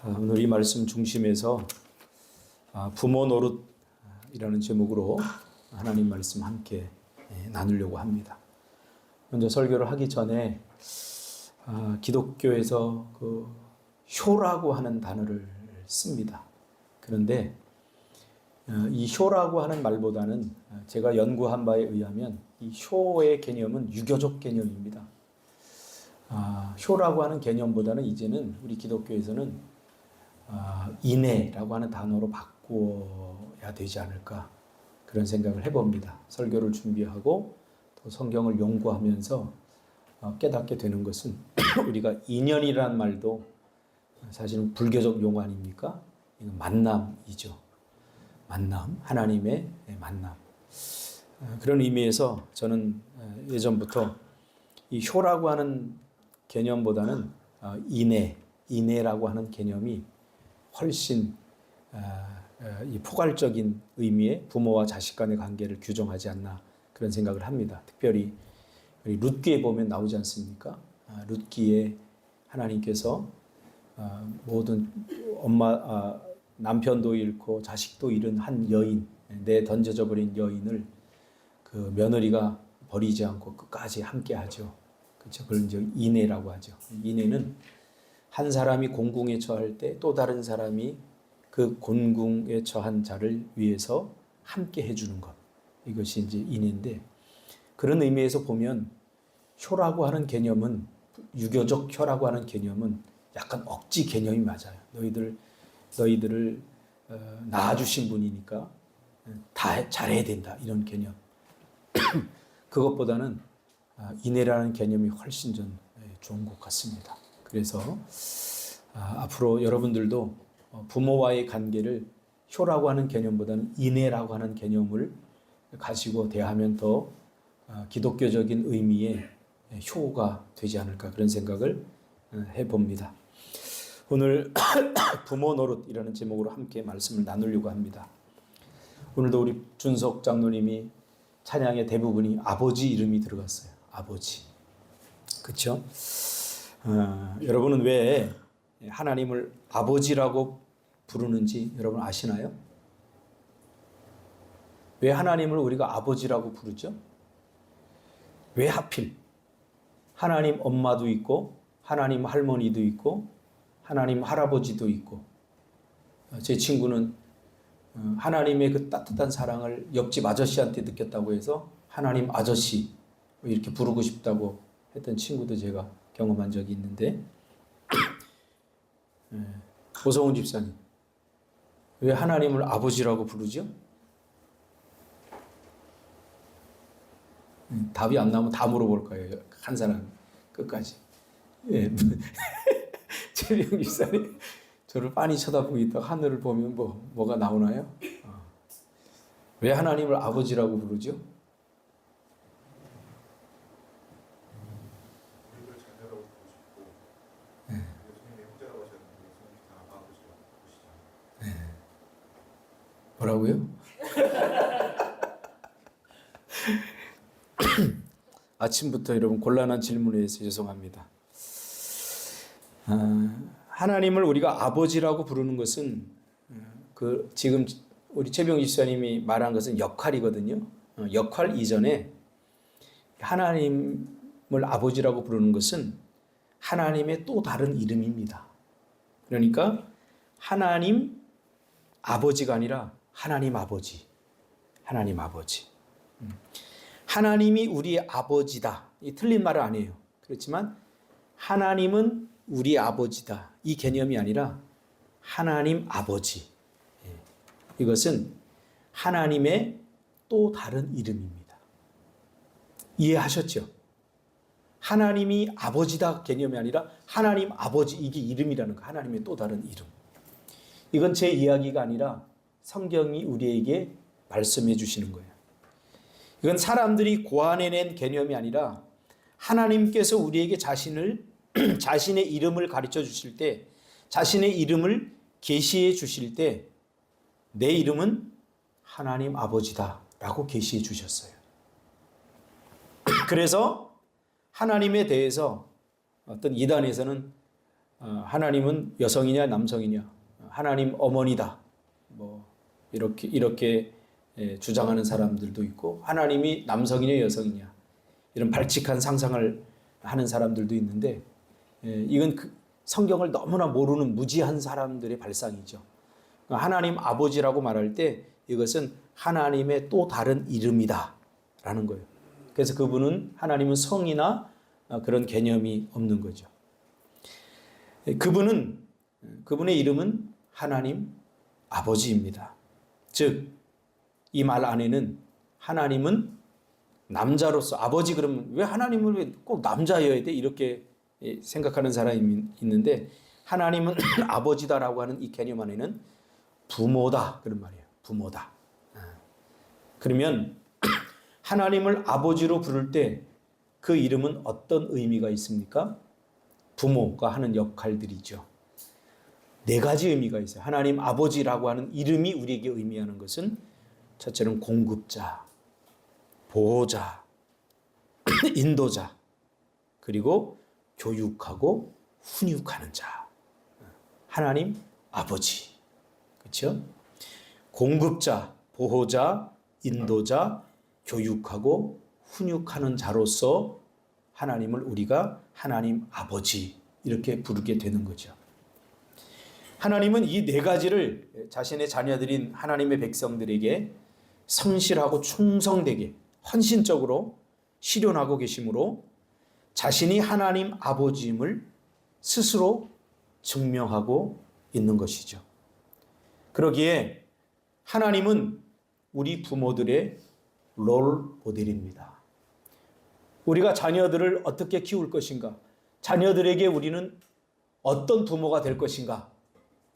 오늘 이 말씀 중심에서 부모 노릇이라는 제목으로 하나님 말씀 함께 나누려고 합니다. 먼저 설교를 하기 전에 기독교에서 그 효라고 하는 단어를 씁니다. 그런데 이 효라고 하는 말보다는 제가 연구한 바에 의하면 이 효의 개념은 유교적 개념입니다. 효라고 하는 개념보다는 이제는 우리 기독교에서는 인애라고 하는 단어로 바꿔야 되지 않을까 그런 생각을 해봅니다. 설교를 준비하고 또 성경을 연구하면서 깨닫게 되는 것은 우리가 인연이라는 말도 사실은 불교적 용어 아닙니까? 이건 만남이죠. 만남, 하나님의 만남. 그런 의미에서 저는 예전부터 이 효라고 하는 개념보다는 인애라고 하는 개념이 훨씬 이 포괄적인 의미의 부모와 자식 간의 관계를 규정하지 않나 그런 생각을 합니다. 특별히 우리 룻기에 보면 나오지 않습니까? 룻기에 하나님께서 모든 남편도 잃고 자식도 잃은 한 여인, 던져져 버린 여인을 그 며느리가 버리지 않고 끝까지 함께하죠. 그렇죠. 그걸 이제 인애라고 하죠. 인애는 한 사람이 곤궁에 처할 때 또 다른 사람이 그 곤궁에 처한 자를 위해서 함께 해주는 것. 이것이 이제 인애인데 그런 의미에서 보면 효라고 하는 개념은 유교적 효라고 하는 개념은 약간 억지 개념이 맞아요. 너희들을 낳아주신 분이니까 다 잘해야 된다 이런 개념. 그것보다는 인애라는 개념이 훨씬 좀 좋은 것 같습니다. 그래서 앞으로 여러분들도 부모와의 관계를 효라고 하는 개념보다는 인애라고 하는 개념을 가지고 대하면 더 기독교적인 의미의 효가 되지 않을까 그런 생각을 해봅니다. 오늘 부모 노릇이라는 제목으로 함께 말씀을 나누려고 합니다. 오늘도 우리 준석 장로님이 찬양의 대부분이 아버지 이름이 들어갔어요. 아버지. 그렇죠? 여러분은 왜 하나님을 아버지라고 부르는지 여러분 아시나요? 왜 하나님을 우리가 아버지라고 부르죠? 왜 하필? 하나님 엄마도 있고 하나님 할머니도 있고 하나님 할아버지도 있고 제 친구는 하나님의 그 따뜻한 사랑을 옆집 아저씨한테 느꼈다고 해서 하나님 아저씨 이렇게 부르고 싶다고 했던 친구도 제가 경험한 적이 있는데 오성훈 집사님 왜 하나님을 아버지라고 부르죠? 답이 안 나오면 다 물어볼 거예요. 한 사람 끝까지. 최병 집사님 저를 빤히 쳐다보고 있다 하늘을 보면 뭐가 나오나요? 왜 하나님을 아버지라고 부르죠? 우리를 자녀라고 부르고 싶고 예수님이 형제라고 하셨는데 예수님이 다 아버지라고 부르시잖아요. 뭐라고요? 아침부터 여러분 곤란한 질문에 해서 죄송합니다. 하나님을 우리가 아버지라고 부르는 것은 지금 우리 최병 집사님이 말한 것은 역할이거든요. 역할 이전에 하나님을 아버지라고 부르는 것은 하나님의 또 다른 이름입니다. 그러니까 하나님 아버지가 아니라 하나님 아버지. 하나님 아버지. 하나님이 우리의 아버지다. 이 틀린 말은 아니에요. 그렇지만 하나님은 우리 아버지다. 이 개념이 아니라 하나님 아버지. 이것은 하나님의 또 다른 이름입니다. 이해하셨죠? 하나님이 아버지다 개념이 아니라 하나님 아버지 이게 이름이라는 거. 하나님의 또 다른 이름. 이건 제 이야기가 아니라 성경이 우리에게 말씀해 주시는 거예요. 이건 사람들이 고안해낸 개념이 아니라 하나님께서 우리에게 자신의 이름을 가르쳐 주실 때 자신의 이름을 계시해 주실 때 내 이름은 하나님 아버지다 라고 계시해 주셨어요. 그래서 하나님에 대해서 어떤 이단에서는 하나님은 여성이냐 남성이냐, 하나님 어머니다, 뭐 이렇게 주장하는 사람들도 있고, 하나님이 남성이냐 여성이냐 이런 발칙한 상상을 하는 사람들도 있는데, 이건 성경을 너무나 모르는 무지한 사람들의 발상이죠. 하나님 아버지라고 말할 때 이것은 하나님의 또 다른 이름이다 라는 거예요. 그래서 하나님은 성이나 그런 개념이 없는 거죠. 그분의 이름은 하나님 아버지입니다. 즉, 이 말 안에는 하나님은 남자로서, 아버지 그러면 왜 하나님을 왜 꼭 남자여야 돼? 이렇게 생각하는 사람이 있는데, 하나님은 아버지다라고 하는 이 개념 안에는 부모다 그런 말이에요. 부모다. 그러면 하나님을 아버지로 부를 때 그 이름은 어떤 의미가 있습니까? 부모가 하는 역할들이죠. 4가지 의미가 있어요. 하나님 아버지라고 하는 이름이 우리에게 의미하는 것은, 첫째는 공급자, 보호자, 인도자, 그리고 교육하고 훈육하는 자. 하나님 아버지. 그렇죠? 공급자, 보호자, 인도자, 교육하고 훈육하는 자로서 하나님을 우리가 하나님 아버지 이렇게 부르게 되는 거죠. 하나님은 이 4가지를 자신의 자녀들인 하나님의 백성들에게 성실하고 충성되게 헌신적으로 실현하고 계시므로 자신이 하나님 아버지임을 스스로 증명하고 있는 것이죠. 그러기에 하나님은 우리 부모들의 롤 모델입니다. 우리가 자녀들을 어떻게 키울 것인가? 자녀들에게 우리는 어떤 부모가 될 것인가?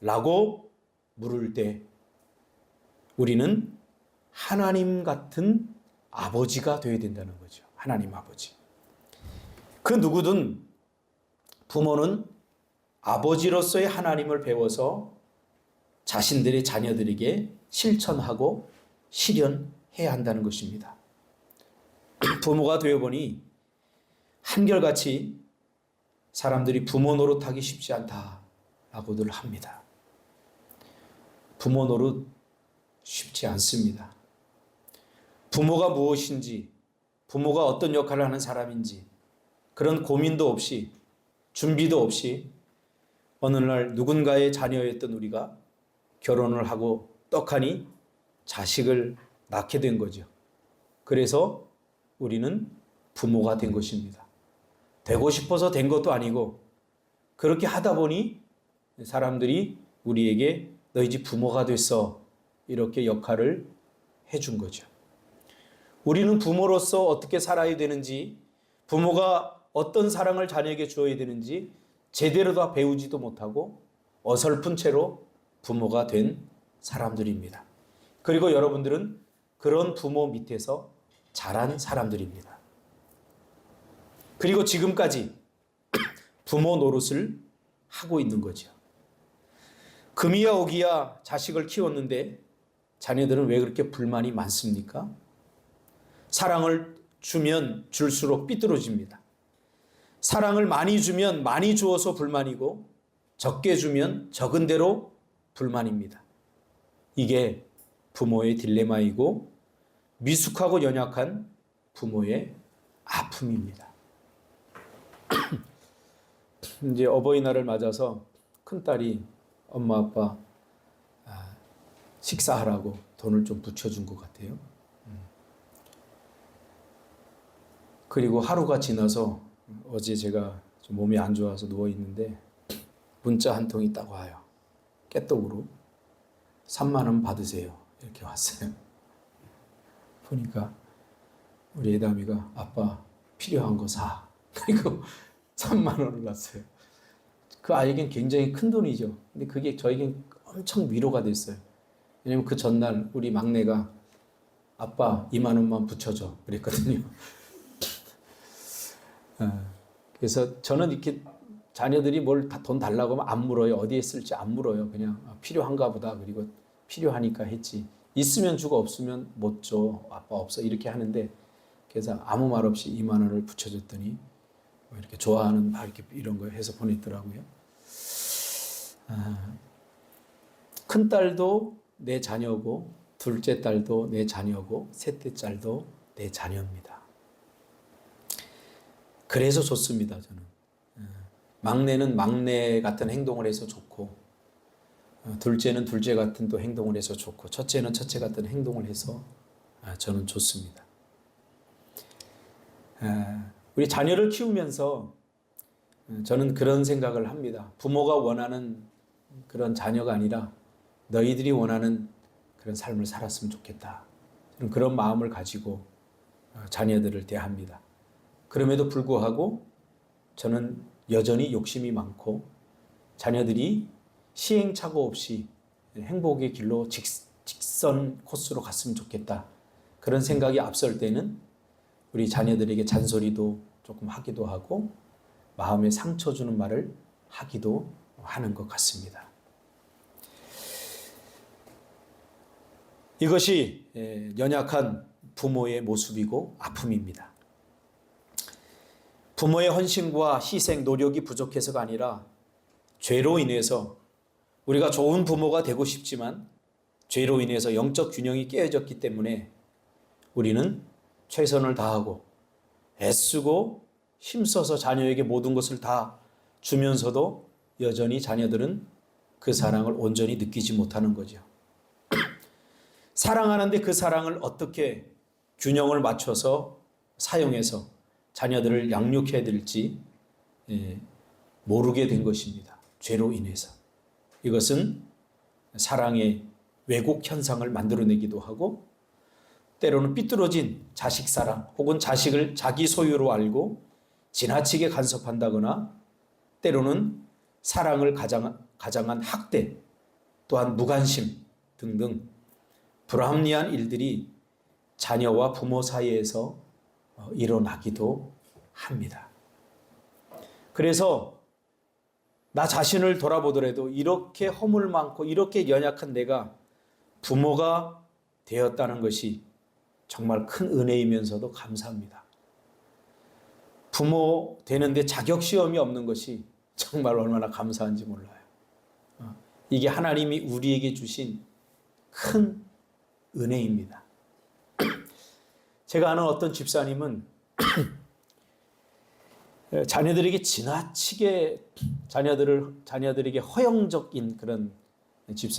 라고 물을 때 우리는 하나님 같은 아버지가 되어야 된다는 거죠. 하나님 아버지. 그 누구든 부모는 아버지로서의 하나님을 배워서 자신들의 자녀들에게 실천하고 실현해야 한다는 것입니다. 부모가 되어보니 한결같이 사람들이 부모 노릇하기 쉽지 않다라고들 합니다. 부모 노릇 쉽지 않습니다. 부모가 무엇인지, 부모가 어떤 역할을 하는 사람인지 그런 고민도 없이, 준비도 없이 어느 날 누군가의 자녀였던 우리가 결혼을 하고 떡하니 자식을 낳게 된 거죠. 그래서 우리는 부모가 된 것입니다. 되고 싶어서 된 것도 아니고, 그렇게 하다 보니 사람들이 우리에게 너희 집 부모가 됐어 이렇게 역할을 해준 거죠. 우리는 부모로서 어떻게 살아야 되는지, 부모가 어떤 사랑을 자녀에게 주어야 되는지 제대로 다 배우지도 못하고 어설픈 채로 부모가 된 사람들입니다. 그리고 여러분들은 그런 부모 밑에서 자란 사람들입니다. 그리고 지금까지 부모 노릇을 하고 있는 거죠. 금이야 오기야 자식을 키웠는데 자녀들은 왜 그렇게 불만이 많습니까? 사랑을 주면 줄수록 삐뚤어집니다. 사랑을 많이 주면 많이 주어서 불만이고, 적게 주면 적은 대로 불만입니다. 이게 부모의 딜레마이고 미숙하고 연약한 부모의 아픔입니다. 이제 어버이날을 맞아서 큰딸이 엄마 아빠 식사하라고 돈을 좀 붙여준 것 같아요. 그리고 하루가 지나서 어제 제가 좀 몸이 안 좋아서 누워있는데 문자 한 통이 딱 와요. 깨떡으로 3만 원 받으세요. 이렇게 왔어요. 보니까 우리 애담이가 아빠 필요한 거 사. 그리고 3만 원을 놨어요. 그 아이에겐 굉장히 큰 돈이죠. 근데 그게 저에겐 엄청 위로가 됐어요. 왜냐면 그 전날 우리 막내가 아빠 2만 원만 붙여줘 그랬거든요. 그래서 저는 이렇게 자녀들이 뭘 돈 달라고 하면 안 물어요. 어디에 쓸지 안 물어요. 그냥 필요한가 보다. 그리고 필요하니까 했지. 있으면 주고 없으면 못 줘. 아빠 없어. 이렇게 하는데, 그래서 아무 말 없이 2만 원을 붙여줬더니 뭐 이렇게 좋아하는 막 이렇게 이런 거 해서 보냈더라고요. 큰 딸도 내 자녀고 둘째 딸도 내 자녀고 셋째 딸도 내 자녀입니다. 그래서 좋습니다. 저는 막내는 막내 같은 행동을 해서 좋고 둘째는 둘째 같은 또 행동을 해서 좋고 첫째는 첫째 같은 행동을 해서 저는 좋습니다. 우리 자녀를 키우면서 저는 그런 생각을 합니다. 부모가 원하는 그런 자녀가 아니라 너희들이 원하는 그런 삶을 살았으면 좋겠다. 저는 그런 마음을 가지고 자녀들을 대합니다. 그럼에도 불구하고 저는 여전히 욕심이 많고 자녀들이 시행착오 없이 행복의 길로 직선 코스로 갔으면 좋겠다. 그런 생각이 앞설 때는 우리 자녀들에게 잔소리도 조금 하기도 하고 마음에 상처 주는 말을 하기도 하는 것 같습니다. 이것이 연약한 부모의 모습이고 아픔입니다. 부모의 헌신과 희생, 노력이 부족해서가 아니라 죄로 인해서 우리가 좋은 부모가 되고 싶지만 죄로 인해서 영적 균형이 깨어졌기 때문에 우리는 최선을 다하고 애쓰고 힘써서 자녀에게 모든 것을 다 주면서도 여전히 자녀들은 그 사랑을 온전히 느끼지 못하는 거죠. 사랑하는데 그 사랑을 어떻게 균형을 맞춰서 사용해서 자녀들을 양육해야 될지 모르게 된 것입니다. 죄로 인해서. 이것은 사랑의 왜곡 현상을 만들어내기도 하고 때로는 삐뚤어진 자식 사랑 혹은 자식을 자기 소유로 알고 지나치게 간섭한다거나 때로는 사랑을 가장한 학대 또한 무관심 등등 불합리한 일들이 자녀와 부모 사이에서 일어나기도 합니다. 그래서 나 자신을 돌아보더라도 이렇게 허물 많고 이렇게 연약한 내가 부모가 되었다는 것이 정말 큰 은혜이면서도 감사합니다. 부모 되는데 자격 시험이 없는 것이 정말 얼마나 감사한지 몰라요. 이게 하나님이 우리에게 주신 큰 은혜입니다. 제가 아는 어떤 집사님은 자녀들에게 지나치게 자녀들에게 허용적인 그런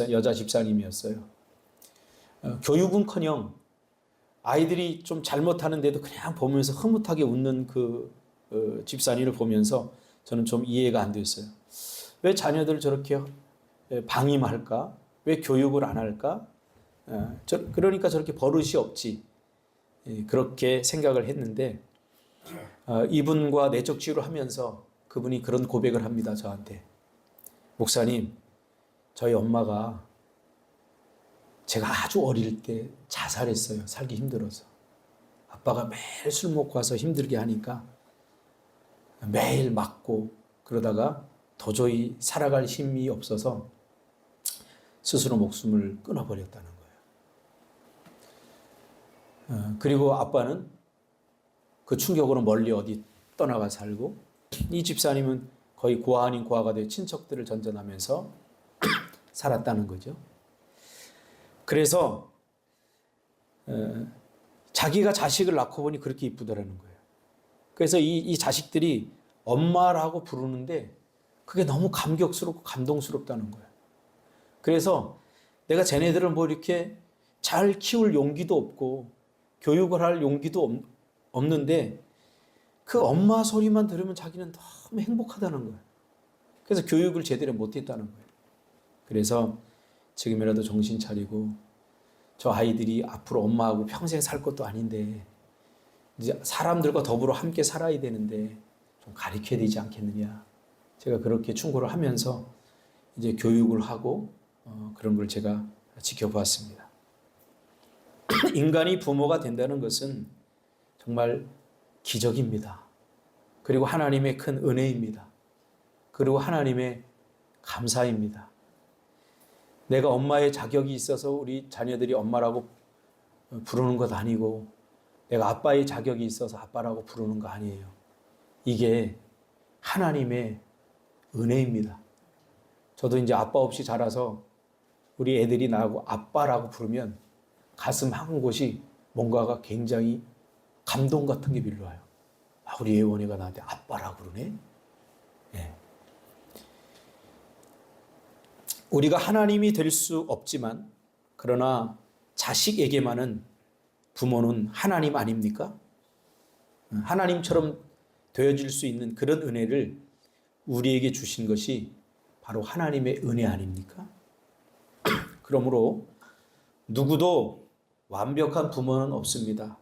여자 집사님이었어요. 교육은커녕 아이들이 좀 잘못하는데도 그냥 보면서 흐뭇하게 웃는 그 집사님을 보면서 저는 좀 이해가 안 됐어요. 왜 자녀들을 저렇게 방임할까? 왜 교육을 안 할까? 그러니까 저렇게 버릇이 없지. 그렇게 생각을 했는데 이분과 내적 치유를 하면서 그분이 그런 고백을 합니다. 저한테. 목사님, 저희 엄마가 제가 아주 어릴 때 자살했어요. 살기 힘들어서. 아빠가 매일 술 먹고 와서 힘들게 하니까 매일 맞고 그러다가 도저히 살아갈 힘이 없어서 스스로 목숨을 끊어버렸다는 거예요. 그리고 아빠는 그 충격으로 멀리 어디 떠나가 살고 이 집사님은 거의 고아 아닌 고아가 되어 친척들을 전전하면서 살았다는 거죠. 그래서 자기가 자식을 낳고 보니 그렇게 이쁘더라는 거예요. 그래서 이 자식들이 엄마라고 부르는데 그게 너무 감격스럽고 감동스럽다는 거예요. 그래서 내가 쟤네들을 뭐 이렇게 잘 키울 용기도 없고 교육을 할 용기도 없는데 그 엄마 소리만 들으면 자기는 너무 행복하다는 거예요. 그래서 교육을 제대로 못했다는 거예요. 그래서 지금이라도 정신 차리고 저 아이들이 앞으로 엄마하고 평생 살 것도 아닌데 이제 사람들과 더불어 함께 살아야 되는데 좀 가르쳐야 되지 않겠느냐. 제가 그렇게 충고를 하면서 이제 교육을 하고 그런 걸 제가 지켜보았습니다. 인간이 부모가 된다는 것은 정말 기적입니다. 그리고 하나님의 큰 은혜입니다. 그리고 하나님의 감사입니다. 내가 엄마의 자격이 있어서 우리 자녀들이 엄마라고 부르는 것 아니고 내가 아빠의 자격이 있어서 아빠라고 부르는 거 아니에요. 이게 하나님의 은혜입니다. 저도 이제 아빠 없이 자라서 우리 애들이 나하고 아빠라고 부르면 가슴 한 곳이 뭔가가 굉장히 감동 같은 게 밀려와요. 아, 우리 예원이가 나한테 아빠라고 그러네. 예. 우리가 하나님이 될 수 없지만 그러나 자식에게만은 부모는 하나님 아닙니까? 하나님처럼 되어질 수 있는 그런 은혜를 우리에게 주신 것이 바로 하나님의 은혜 아닙니까? 그러므로 누구도 완벽한 부모는 없습니다.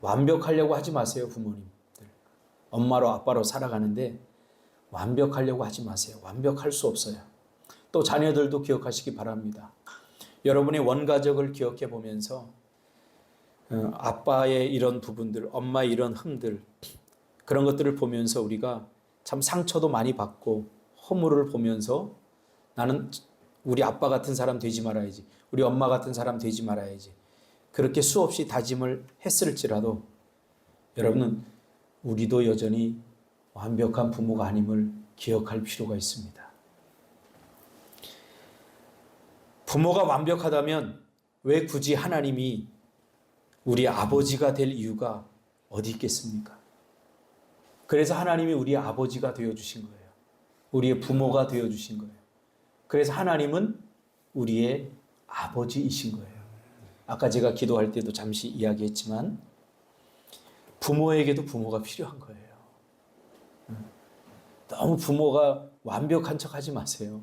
완벽하려고 하지 마세요, 부모님들. 엄마로 아빠로 살아가는데 완벽하려고 하지 마세요. 완벽할 수 없어요. 또 자녀들도 기억하시기 바랍니다. 여러분의 원가족을 기억해 보면서 아빠의 이런 부분들, 엄마의 이런 흠들, 그런 것들을 보면서 우리가 참 상처도 많이 받고 허물을 보면서 나는 우리 아빠 같은 사람 되지 말아야지, 우리 엄마 같은 사람 되지 말아야지, 그렇게 수없이 다짐을 했을지라도 여러분은 우리도 여전히 완벽한 부모가 아님을 기억할 필요가 있습니다. 부모가 완벽하다면 왜 굳이 하나님이 우리 아버지가 될 이유가 어디 있겠습니까? 그래서 하나님이 우리의 아버지가 되어주신 거예요. 우리의 부모가 되어주신 거예요. 그래서 하나님은 우리의 아버지이신 거예요. 아까 제가 기도할 때도 잠시 이야기했지만 부모에게도 부모가 필요한 거예요. 너무 부모가 완벽한 척 하지 마세요.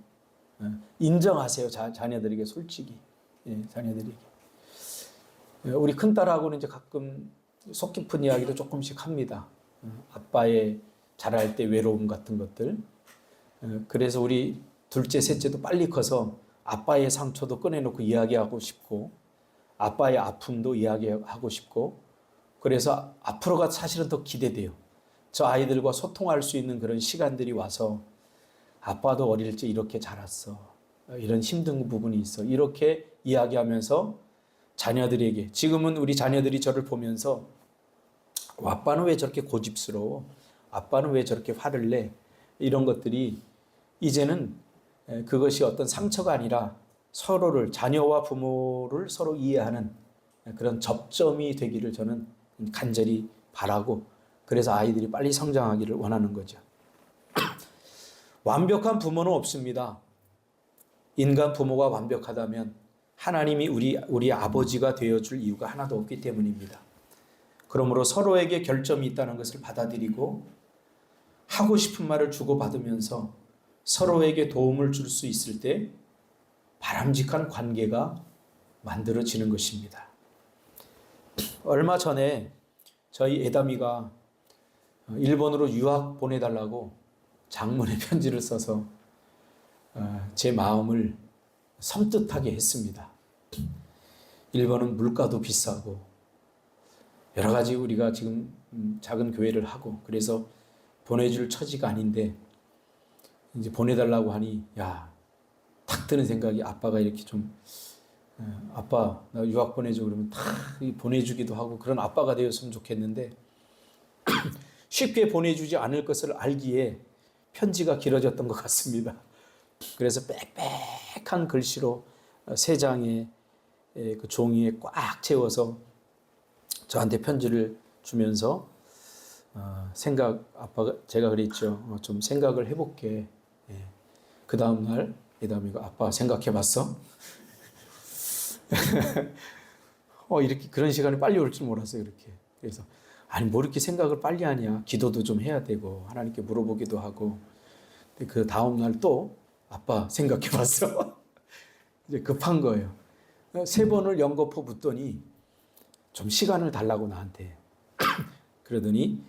인정하세요. 자녀들에게 솔직히. 자녀들에게. 우리 큰딸하고는 이제 가끔 속 깊은 이야기도 조금씩 합니다. 아빠의 자랄 때 외로움 같은 것들. 그래서 우리 둘째, 셋째도 빨리 커서 아빠의 상처도 꺼내놓고 이야기하고 싶고 아빠의 아픔도 이야기하고 싶고 그래서 앞으로가 사실은 더 기대돼요. 저 아이들과 소통할 수 있는 그런 시간들이 와서 아빠도 어릴 때 이렇게 자랐어. 이런 힘든 부분이 있어. 이렇게 이야기하면서 자녀들에게 지금은 우리 자녀들이 저를 보면서 아빠는 왜 저렇게 고집스러워? 아빠는 왜 저렇게 화를 내? 이런 것들이 이제는 그것이 어떤 상처가 아니라 서로를 자녀와 부모를 서로 이해하는 그런 접점이 되기를 저는 간절히 바라고 그래서 아이들이 빨리 성장하기를 원하는 거죠. 완벽한 부모는 없습니다. 인간 부모가 완벽하다면 하나님이 우리 아버지가 되어줄 이유가 하나도 없기 때문입니다. 그러므로 서로에게 결점이 있다는 것을 받아들이고 하고 싶은 말을 주고받으면서 서로에게 도움을 줄 수 있을 때 바람직한 관계가 만들어지는 것입니다. 얼마 전에 저희 애담이가 일본으로 유학 보내달라고 장문의 편지를 써서 제 마음을 섬뜩하게 했습니다. 일본은 물가도 비싸고 여러 가지 우리가 지금 작은 교회를 하고 그래서 보내줄 처지가 아닌데 이제 보내달라고 하니 탁 드는 생각이 아빠가 이렇게 좀 아빠 나 유학 보내줘 그러면 탁 보내주기도 하고 그런 아빠가 되었으면 좋겠는데 쉽게 보내주지 않을 것을 알기에 편지가 길어졌던 것 같습니다. 그래서 빽빽한 글씨로 3장의 그 종이에 꽉 채워서 저한테 편지를 주면서 아빠가 제가 그랬죠. 좀 생각을 해볼게. 그 다음 날 예담이가 아빠 생각해봤어? 이렇게 그런 시간이 빨리 올 줄 몰랐어요. 이렇게 그래서 아니 뭐 이렇게 생각을 빨리 하냐? 기도도 좀 해야 되고 하나님께 물어보기도 하고. 그 다음 날 또 아빠 생각해봤어? 이제 급한 거예요. 3번을 연거푸 붙더니 좀 시간을 달라고 나한테 그러더니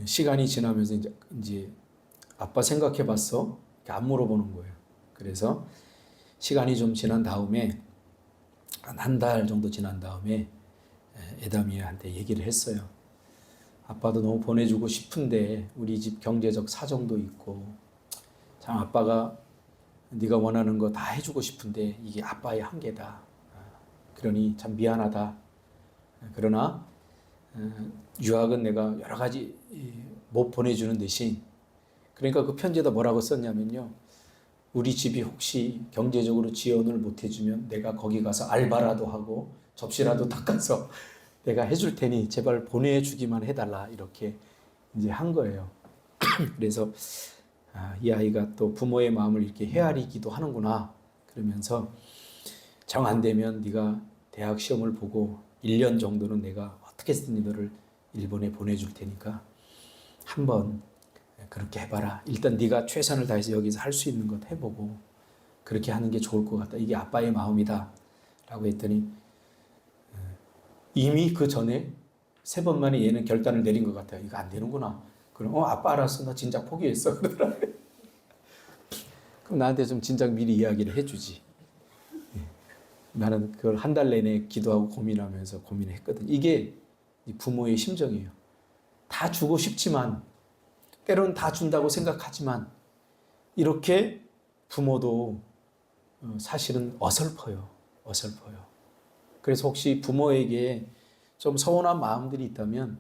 시간이 지나면서 이제 아빠 생각해봤어? 이렇게 안 물어보는 거예요. 그래서 시간이 좀 지난 다음에 한 달 정도 지난 다음에 애담이한테 얘기를 했어요. 아빠도 너무 보내주고 싶은데 우리 집 경제적 사정도 있고 참 아빠가 네가 원하는 거 다 해주고 싶은데 이게 아빠의 한계다. 그러니 참 미안하다. 그러나 유학은 내가 여러 가지 못 보내주는 대신 그러니까 그 편지에다 뭐라고 썼냐면요. 우리 집이 혹시 경제적으로 지원을 못 해주면 내가 거기 가서 알바라도 하고 접시라도 닦아서 내가 해줄 테니 제발 보내주기만 해달라 이렇게 이제 한 거예요. 그래서 이 아이가 또 부모의 마음을 이렇게 헤아리기도 하는구나 그러면서 정 안 되면 네가 대학 시험을 보고 1년 정도는 내가 어떻게든 너를 일본에 보내줄 테니까 한번 그렇게 해봐라. 일단 네가 최선을 다해서 여기서 할 수 있는 것 해보고 그렇게 하는 게 좋을 것 같다. 이게 아빠의 마음이다 라고 했더니 이미 그 전에 3번 만에 얘는 결단을 내린 것 같아요. 이거 안 되는구나. 그럼 아빠 알았어. 나 진작 포기했어. 그러더라고요. 그럼 나한테 좀 진작 미리 이야기를 해주지. 나는 그걸 한 달 내내 기도하고 고민하면서 고민했거든. 이게 부모의 심정이에요. 다 주고 싶지만 때로는 다 준다고 생각하지만 이렇게 부모도 사실은 어설퍼요. 어설퍼요. 그래서 혹시 부모에게 좀 서운한 마음들이 있다면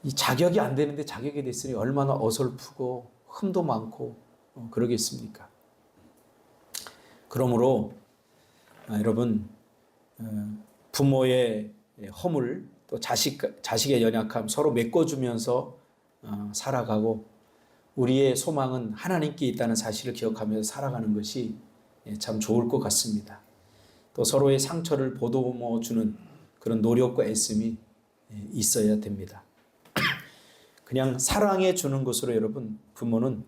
이 자격이 안 되는데 자격이 됐으니 얼마나 어설프고 흠도 많고 그러겠습니까? 그러므로 여러분 부모의 허물 또 자식의 연약함 서로 메꿔주면서 살아가고 우리의 소망은 하나님께 있다는 사실을 기억하면서 살아가는 것이 참 좋을 것 같습니다. 또 서로의 상처를 보듬어 주는 그런 노력과 애씀이 있어야 됩니다. 그냥 사랑해 주는 것으로 여러분 부모는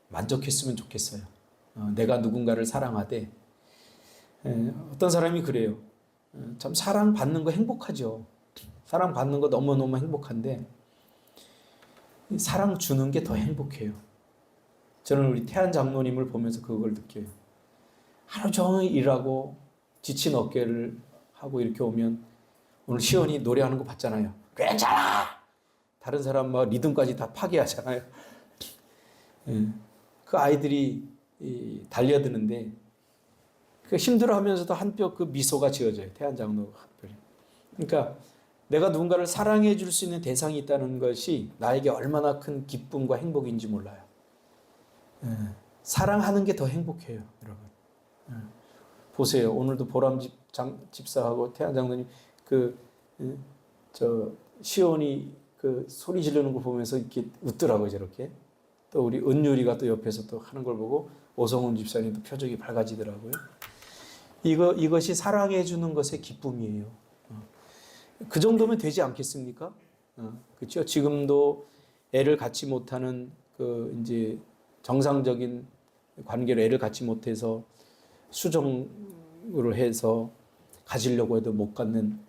만족했으면 좋겠어요. 내가 누군가를 사랑하되 어떤 사람이 그래요. 참 사랑받는 거 행복하죠. 사랑받는 거 너무너무 행복한데 사랑 주는 게 더 행복해요. 저는 우리 태안 장로님을 보면서 그걸 느껴요. 하루 종일 일하고 지친 어깨를 하고 이렇게 오면 오늘 시원이 노래하는 거 봤잖아요. 괜찮아! 다른 사람 막 리듬까지 다 파괴하잖아요. 그 아이들이 달려드는데 그 힘들어하면서도 한뼘 그 미소가 지어져요. 태안 장로 한뼘이. 그러니까 내가 누군가를 사랑해 줄 수 있는 대상이 있다는 것이 나에게 얼마나 큰 기쁨과 행복인지 몰라요. 사랑하는 게 더 행복해요, 여러분. 보세요. 오늘도 보람 집사하고 태안 장로님 시온이 그 소리 지르는 거 보면서 이렇게 웃더라고요, 저렇게. 또 우리 은율이가 또 옆에서 또 하는 걸 보고 오성훈 집사님도 표정이 밝아지더라고요. 이것이 사랑해 주는 것의 기쁨이에요. 그 정도면 되지 않겠습니까? 그렇죠. 지금도 애를 갖지 못하는 이제 정상적인 관계로 애를 갖지 못해서 수정으로 해서 가지려고 해도 못 갖는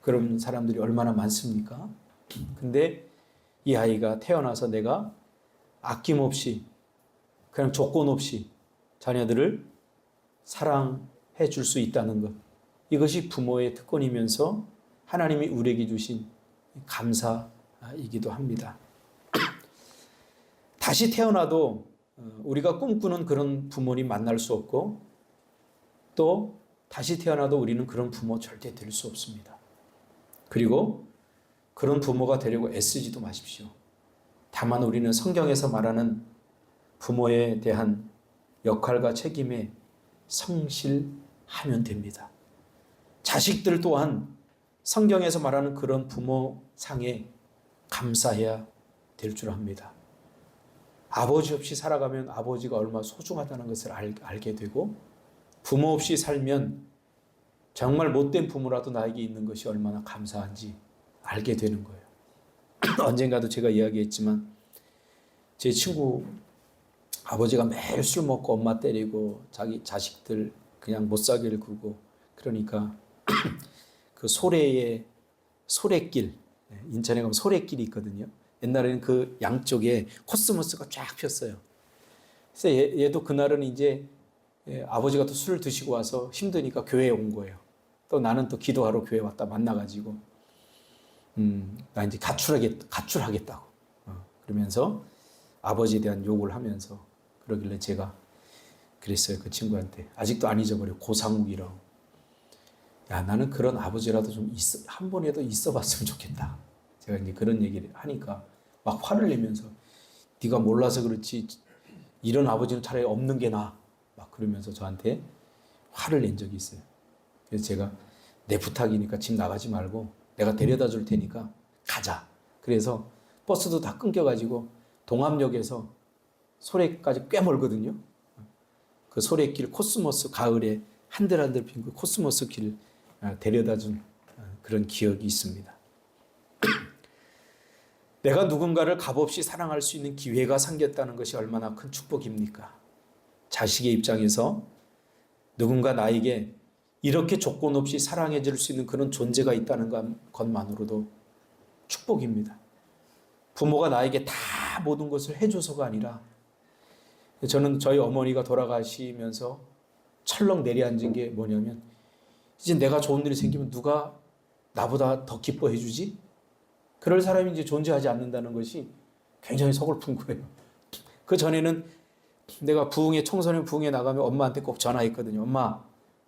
그런 사람들이 얼마나 많습니까? 근데 이 아이가 태어나서 내가 아낌없이 그냥 조건 없이 자녀들을 사랑해 줄 수 있다는 것. 이것이 부모의 특권이면서 하나님이 우리에게 주신 감사이기도 합니다. 다시 태어나도 우리가 꿈꾸는 그런 부모님 만날 수 없고 또 다시 태어나도 우리는 그런 부모 절대 될 수 없습니다. 그리고 그런 부모가 되려고 애쓰지도 마십시오. 다만 우리는 성경에서 말하는 부모에 대한 역할과 책임에 성실하면 됩니다. 자식들 또한 성경에서 말하는 그런 부모 상에 감사해야 될 줄 압니다. 아버지 없이 살아가면 아버지가 얼마나 소중하다는 것을 알게 되고 부모 없이 살면 정말 못된 부모라도 나에게 있는 것이 얼마나 감사한지 알게 되는 거예요. 언젠가도 제가 이야기했지만 제 친구 아버지가 매일 술 먹고 엄마 때리고 자기 자식들 그냥 못 살게 굴고 그러니까 그 소래길 인천에 가면 소래길이 있거든요. 옛날에는 그 양쪽에 코스모스가 쫙 폈어요. 그래서 얘도 그날은 이제 아버지가 또 술을 드시고 와서 힘드니까 교회에 온 거예요. 또 나는 또 기도하러 교회 왔다 만나가지고 나 이제 가출하겠다고 그러면서 아버지에 대한 욕을 하면서 그러길래 제가 그랬어요. 그 친구한테 아직도 안 잊어버려. 고상욱이라고. 야, 나는 그런 아버지라도 좀 한 번이라도 있어봤으면 좋겠다. 제가 이제 그런 얘기를 하니까 막 화를 내면서 네가 몰라서 그렇지 이런 아버지는 차라리 없는 게 나아. 막 그러면서 저한테 화를 낸 적이 있어요. 그래서 제가 내 부탁이니까 집 나가지 말고 내가 데려다 줄 테니까 가자. 그래서 버스도 다 끊겨가지고 동암역에서 소래까지 꽤 멀거든요. 그 소래길 코스모스 가을에 한들한들 핀 그 코스모스 길 데려다 준 그런 기억이 있습니다. 내가 누군가를 값없이 사랑할 수 있는 기회가 생겼다는 것이 얼마나 큰 축복입니까? 자식의 입장에서 누군가 나에게 이렇게 조건 없이 사랑해 줄 수 있는 그런 존재가 있다는 것만으로도 축복입니다. 부모가 나에게 다 모든 것을 해줘서가 아니라 저는 저희 어머니가 돌아가시면서 철렁 내려앉은 게 뭐냐면 이제 내가 좋은 일이 생기면 누가 나보다 더 기뻐해 주지? 그럴 사람이 이제 존재하지 않는다는 것이 굉장히 서글픈 거예요. 그 전에는 내가 청소년 부흥회 나가면 엄마한테 꼭 전화했거든요. 엄마,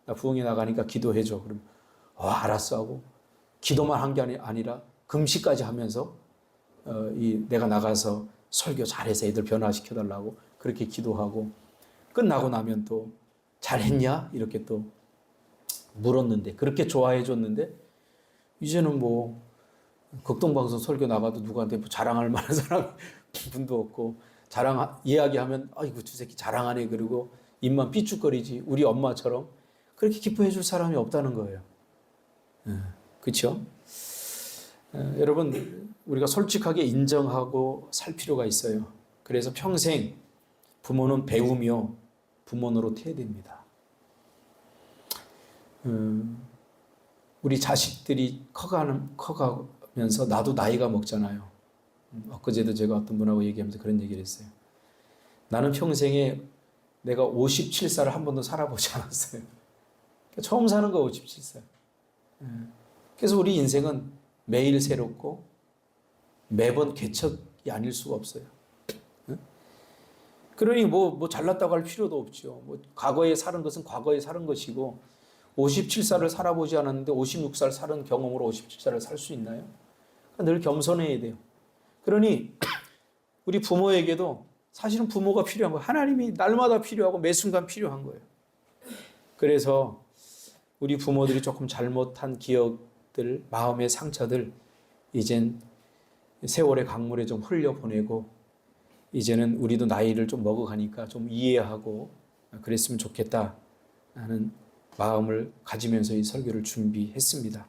나 부흥회 나가니까 기도해줘. 그러면 알았어 하고 기도만 한 게 아니라 금식까지 하면서 내가 나가서 설교 잘해서 애들 변화시켜달라고 그렇게 기도하고 끝나고 나면 또 잘했냐? 이렇게 또 물었는데 그렇게 좋아해 줬는데 이제는 뭐 극동방송 설교 나가도 누구한테 뭐 자랑할 만한 사람 분도 없고 이야기하면 아이고 두 새끼 자랑하네 그러고 입만 삐죽거리지 우리 엄마처럼 그렇게 기뻐해 줄 사람이 없다는 거예요. 그렇죠? 여러분 우리가 솔직하게 인정하고 살 필요가 있어요. 그래서 평생 부모는 배우며 부모 노릇해야 됩니다. 우리 자식들이 커가면서 나도 나이가 먹잖아요. 엊그제도 제가 어떤 분하고 얘기하면서 그런 얘기를 했어요. 나는 평생에 내가 57살을 한 번도 살아보지 않았어요. 처음 사는 거 57살. 그래서 우리 인생은 매일 새롭고 매번 개척이 아닐 수가 없어요. 그러니 뭐 잘났다고 할 필요도 없죠. 뭐 과거에 사는 것은 과거에 사는 것이고 57살을 살아보지 않았는데 56살 사는 경험으로 57살을 살 수 있나요? 늘 겸손해야 돼요. 그러니 우리 부모에게도 사실은 부모가 필요한 거예요. 하나님이 날마다 필요하고 매 순간 필요한 거예요. 그래서 우리 부모들이 조금 잘못한 기억들, 마음의 상처들 이젠 세월의 강물에 좀 흘려보내고 이제는 우리도 나이를 좀 먹어가니까 좀 이해하고 그랬으면 좋겠다 하는 마음을 가지면서 이 설교를 준비했습니다.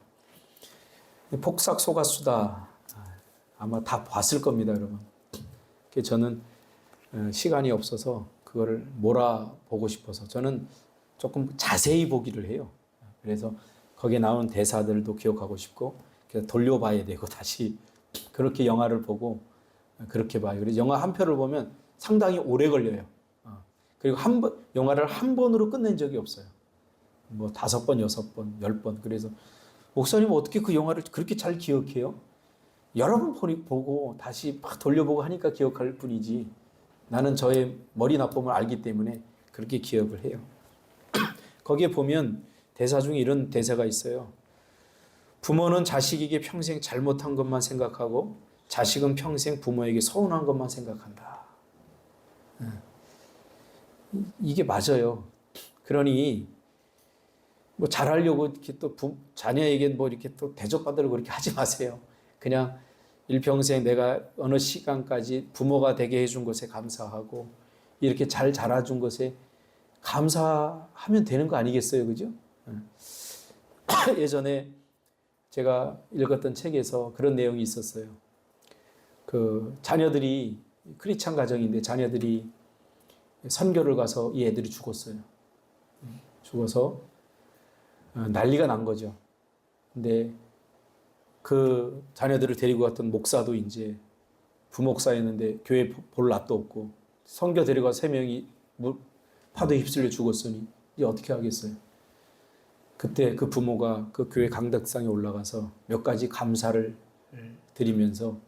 폭삭 속았수다. 아마 다 봤을 겁니다, 여러분. 저는 시간이 없어서 그거를 몰아보고 싶어서 저는 조금 자세히 보기를 해요. 그래서 거기에 나온 대사들도 기억하고 싶고 그래서 돌려봐야 되고 다시 그렇게 영화를 보고 그렇게 봐요. 그래서 영화 한 편을 보면 상당히 오래 걸려요. 그리고 영화를 한 번으로 끝낸 적이 없어요. 뭐 5번, 6번, 10번. 그래서 목사님은 어떻게 그 영화를 그렇게 잘 기억해요? 여러 번 보고 다시 막 돌려보고 하니까 기억할 뿐이지 나는 저의 머리 나쁨을 알기 때문에 그렇게 기억을 해요. 거기에 보면 대사 중에 이런 대사가 있어요. 부모는 자식에게 평생 잘못한 것만 생각하고 자식은 평생 부모에게 서운한 것만 생각한다. 이게 맞아요. 그러니 뭐 잘하려고 이렇게 또 자녀에게 뭐 이렇게 또 대접받으려고 그렇게 하지 마세요. 그냥 일평생 내가 어느 시간까지 부모가 되게 해준 것에 감사하고 이렇게 잘 자라준 것에 감사하면 되는 거 아니겠어요, 그죠? 예전에 제가 읽었던 책에서 그런 내용이 있었어요. 그 자녀들이 크리스찬 가정인데 자녀들이 선교를 가서 이 애들이 죽었어요. 죽어서 난리가 난 거죠. 근데 그 자녀들을 데리고 갔던 목사도 이제 부목사였는데 교회 볼 낯도 없고 선교 데리고 가서 3명이 파도에 휩쓸려 죽었으니 이제 어떻게 하겠어요. 그때 그 부모가 그 교회 강덕상에 올라가서 몇 가지 감사를 드리면서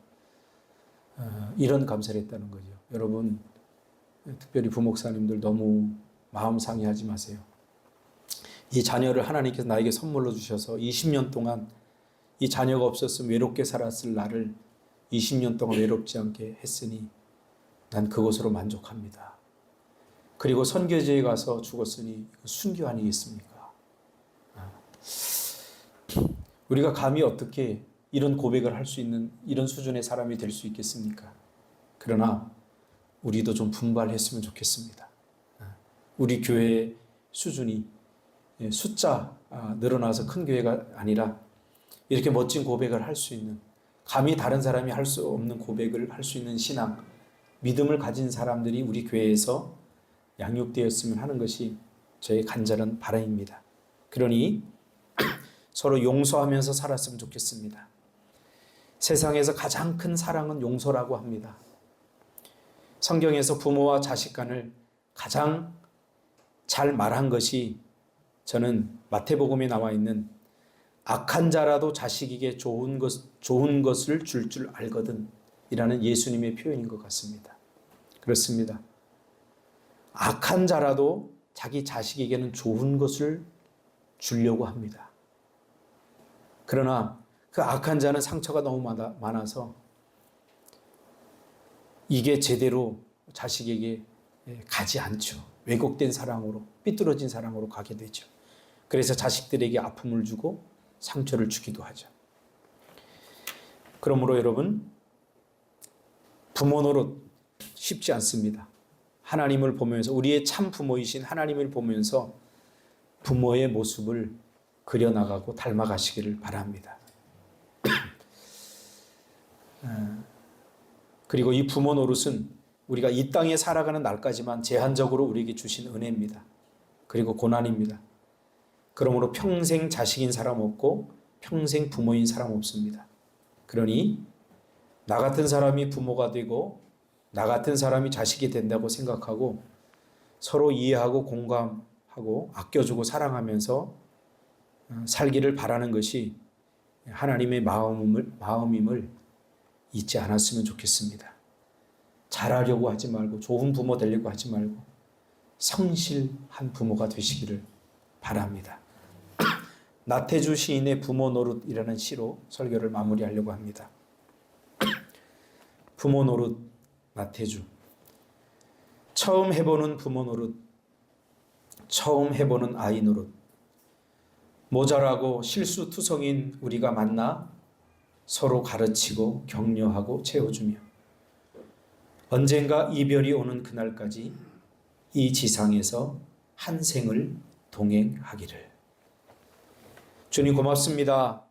이런 감사를 했다는 거죠. 여러분 특별히 부목사님들 너무 마음 상해하지 마세요. 이 자녀를 하나님께서 나에게 선물로 주셔서 20년 동안 이 자녀가 없었으면 외롭게 살았을 나를 20년 동안 외롭지 않게 했으니 난 그것으로 만족합니다. 그리고 선교지에 가서 죽었으니 순교 아니겠습니까? 우리가 감히 어떻게 이런 고백을 할 수 있는 이런 수준의 사람이 될 수 있겠습니까? 그러나 우리도 좀 분발했으면 좋겠습니다. 우리 교회의 수준이 숫자 늘어나서 큰 교회가 아니라 이렇게 멋진 고백을 할 수 있는, 감히 다른 사람이 할 수 없는 고백을 할 수 있는 신앙, 믿음을 가진 사람들이 우리 교회에서 양육되었으면 하는 것이 저의 간절한 바람입니다. 그러니 서로 용서하면서 살았으면 좋겠습니다. 세상에서 가장 큰 사랑은 용서라고 합니다. 성경에서 부모와 자식 간을 가장 잘 말한 것이 저는 마태복음에 나와 있는 악한 자라도 자식에게 좋은 것을 줄 알거든 이라는 예수님의 표현인 것 같습니다. 그렇습니다. 악한 자라도 자기 자식에게는 좋은 것을 주려고 합니다. 그러나 그 악한 자는 상처가 너무 많아서 이게 제대로 자식에게 가지 않죠. 왜곡된 사랑으로, 삐뚤어진 사랑으로 가게 되죠. 그래서 자식들에게 아픔을 주고 상처를 주기도 하죠. 그러므로 여러분, 부모 노릇 쉽지 않습니다. 하나님을 보면서, 우리의 참 부모이신 하나님을 보면서 부모의 모습을 그려나가고 닮아가시기를 바랍니다. 그리고 이 부모 노릇은 우리가 이 땅에 살아가는 날까지만 제한적으로 우리에게 주신 은혜입니다. 그리고 고난입니다. 그러므로 평생 자식인 사람 없고 평생 부모인 사람 없습니다. 그러니 나 같은 사람이 부모가 되고 나 같은 사람이 자식이 된다고 생각하고 서로 이해하고 공감하고 아껴주고 사랑하면서 살기를 바라는 것이 하나님의 마음임을 잊지 않았으면 좋겠습니다. 잘하려고 하지 말고 좋은 부모 되려고 하지 말고 성실한 부모가 되시기를 바랍니다. 나태주 시인의 부모 노릇이라는 시로 설교를 마무리하려고 합니다. 부모 노릇, 나태주. 처음 해보는 부모 노릇, 처음 해보는 아이 노릇. 모자라고 실수투성인 우리가 만나 서로 가르치고 격려하고 채워주며 언젠가 이별이 오는 그날까지 이 지상에서 한 생을 동행하기를. 주님 고맙습니다.